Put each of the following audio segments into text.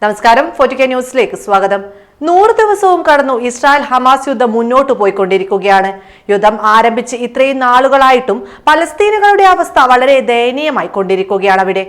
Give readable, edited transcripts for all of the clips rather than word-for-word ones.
നമസ്കാരം, 4K ന്യൂസിലേക്ക് സ്വാഗതം. 100 ദിവസവും കടന്നു ഇസ്രായേൽ ഹമാസ് യുദ്ധം മുന്നോട്ട് പോയിക്കൊണ്ടിരിക്കുകയാണ്. യുദ്ധം ആരംഭിച്ച് ഇത്രയും നാളുകളായിട്ടും പലസ്തീനുകളുടെ അവസ്ഥ വളരെ ദയനീയമായി കൊണ്ടിരിക്കുകയാണ്. അവിടെ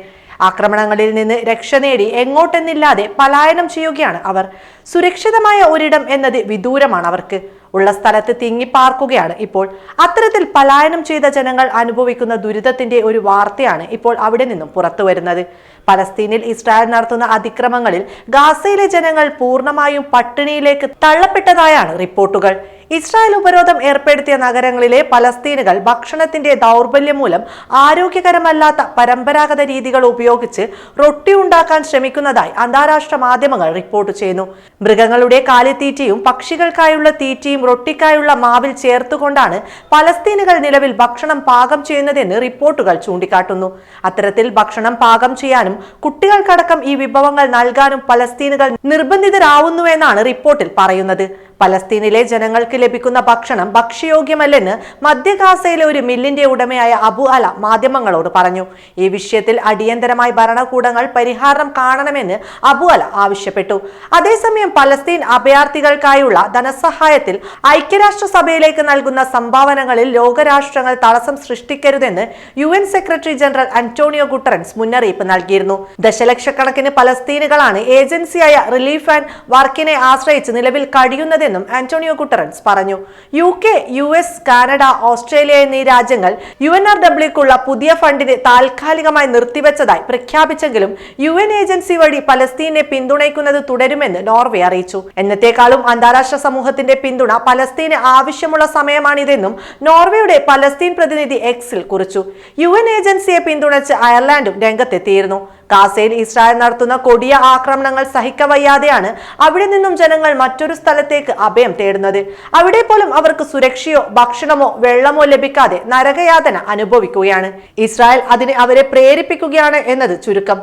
ആക്രമണങ്ങളിൽ നിന്ന് രക്ഷ നേടി എങ്ങോട്ടെന്നില്ലാതെ പലായനം ചെയ്യുകയാണ് അവർ. സുരക്ഷിതമായ ഒരിടം എന്നത് വിദൂരമാണ്. അവർക്ക് ഉള്ള സ്ഥലത്ത് തിങ്ങിപ്പാർക്കുകയാണ് ഇപ്പോൾ. അത്തരത്തിൽ പലായനം ചെയ്ത ജനങ്ങൾ അനുഭവിക്കുന്ന ദുരിതത്തിന്റെ ഒരു വാർത്തയാണ് ഇപ്പോൾ അവിടെ നിന്നും പുറത്തു വരുന്നത്. പലസ്തീനിൽ ഇസ്രായേൽ നടത്തുന്ന അതിക്രമങ്ങളിൽ ഗാസയിലെ ജനങ്ങൾ പൂർണ്ണമായും പട്ടിണിയിലേക്ക് തള്ളപ്പെട്ടതായാണ് റിപ്പോർട്ടുകൾ. ഇസ്രായേൽ ഉപരോധം ഏർപ്പെടുത്തിയ നഗരങ്ങളിലെ പലസ്തീനുകൾ ഭക്ഷണത്തിന്റെ ദൗർബല്യം മൂലം ആരോഗ്യകരമല്ലാത്ത പരമ്പരാഗത രീതികൾ ഉപയോഗിച്ച് റൊട്ടി ഉണ്ടാക്കാൻ ശ്രമിക്കുന്നതായി അന്താരാഷ്ട്ര മാധ്യമങ്ങൾ റിപ്പോർട്ട് ചെയ്യുന്നു. മൃഗങ്ങളുടെ കാലിത്തീറ്റയും പക്ഷികൾക്കായുള്ള തീറ്റയും റൊട്ടിക്കായുള്ള മാവിൽ ചേർത്തുകൊണ്ടാണ് പലസ്തീനുകൾ നിലവിൽ ഭക്ഷണം പാകം ചെയ്യുന്നതെന്ന് റിപ്പോർട്ടുകൾ ചൂണ്ടിക്കാട്ടുന്നു. അത്തരത്തിൽ ഭക്ഷണം പാകം ചെയ്യാനും കുട്ടികൾക്കടക്കം ഈ വിഭവങ്ങൾ നൽകാനും പലസ്തീനുകൾ നിർബന്ധിതരാവുന്നുവെന്നാണ് റിപ്പോർട്ടിൽ പറയുന്നത്. പലസ്തീനിലെ ജനങ്ങൾക്ക് ലഭിക്കുന്ന ഭക്ഷണം ഭക്ഷ്യയോഗ്യമല്ലെന്ന് മധ്യ ഗാസയിലെ ഒരു മില്ലിന്റെ ഉടമയായ അബു അല മാധ്യമങ്ങളോട് പറഞ്ഞു. ഈ വിഷയത്തിൽ അടിയന്തരമായി ഭരണകൂടങ്ങൾ പരിഹാരം കാണണമെന്ന് അബു അല ആവശ്യപ്പെട്ടു. അതേസമയം പലസ്തീൻ അഭയാർത്ഥികൾക്കായുള്ള ധനസഹായത്തിൽ ഐക്യരാഷ്ട്രസഭയിലേക്ക് നൽകുന്ന സംഭാവനകളിൽ ലോകരാഷ്ട്രങ്ങൾ തടസ്സം സൃഷ്ടിക്കരുതെന്ന് UN സെക്രട്ടറി ജനറൽ അന്റോണിയോ ഗുട്ടറൻസ് മുന്നറിയിപ്പ് നൽകിയിരുന്നു. ദശലക്ഷക്കണക്കിന് പലസ്തീനുകളാണ് ഏജൻസിയായ റിലീഫ് ആൻഡ് വർക്കിനെ ആശ്രയിച്ച് നിലവിൽ കഴിയുന്നത് ആന്റോണിയോ ഗുട്ടറൻസ് പറഞ്ഞു. UK, US, കാനഡ, ഓസ്ട്രേലിയ എന്നീ രാജ്യങ്ങൾ UNRWക്കുള്ള പുതിയ ഫണ്ടിനെ താൽക്കാലികമായി നിർത്തിവെച്ചതായി പ്രഖ്യാപിച്ചെങ്കിലും UN ഏജൻസി വഴി പലസ്തീനെ പിന്തുണയ്ക്കുന്നത് തുടരുമെന്ന് നോർവേ അറിയിച്ചു. എന്നത്തെക്കാളും അന്താരാഷ്ട്ര സമൂഹത്തിന്റെ പിന്തുണ പലസ്തീന് ആവശ്യമുള്ള സമയമാണിതെന്നും നോർവേയുടെ പലസ്തീൻ പ്രതിനിധി എക്സിൽ കുറിച്ചു. UN ഏജൻസിയെ പിന്തുണച്ച് അയർലൻഡും രംഗത്തെത്തിയിരുന്നു. ഗാസയിൽ ഇസ്രായേൽ നടത്തുന്ന കൊടിയ ആക്രമണങ്ങൾ സഹിക്കവയ്യാതെയാണ് അവിടെ നിന്നും ജനങ്ങൾ മറ്റൊരു സ്ഥലത്തേക്ക് അഭയം തേടുന്നത്. അവിടെ പോലും അവർക്ക് സുരക്ഷയോ ഭക്ഷണമോ വെള്ളമോ ലഭിക്കാതെ നരകയാതന അനുഭവിക്കുകയാണ്. ഇസ്രായേൽ അതിന് അവരെ പ്രേരിപ്പിക്കുകയാണ് എന്നത് ചുരുക്കം.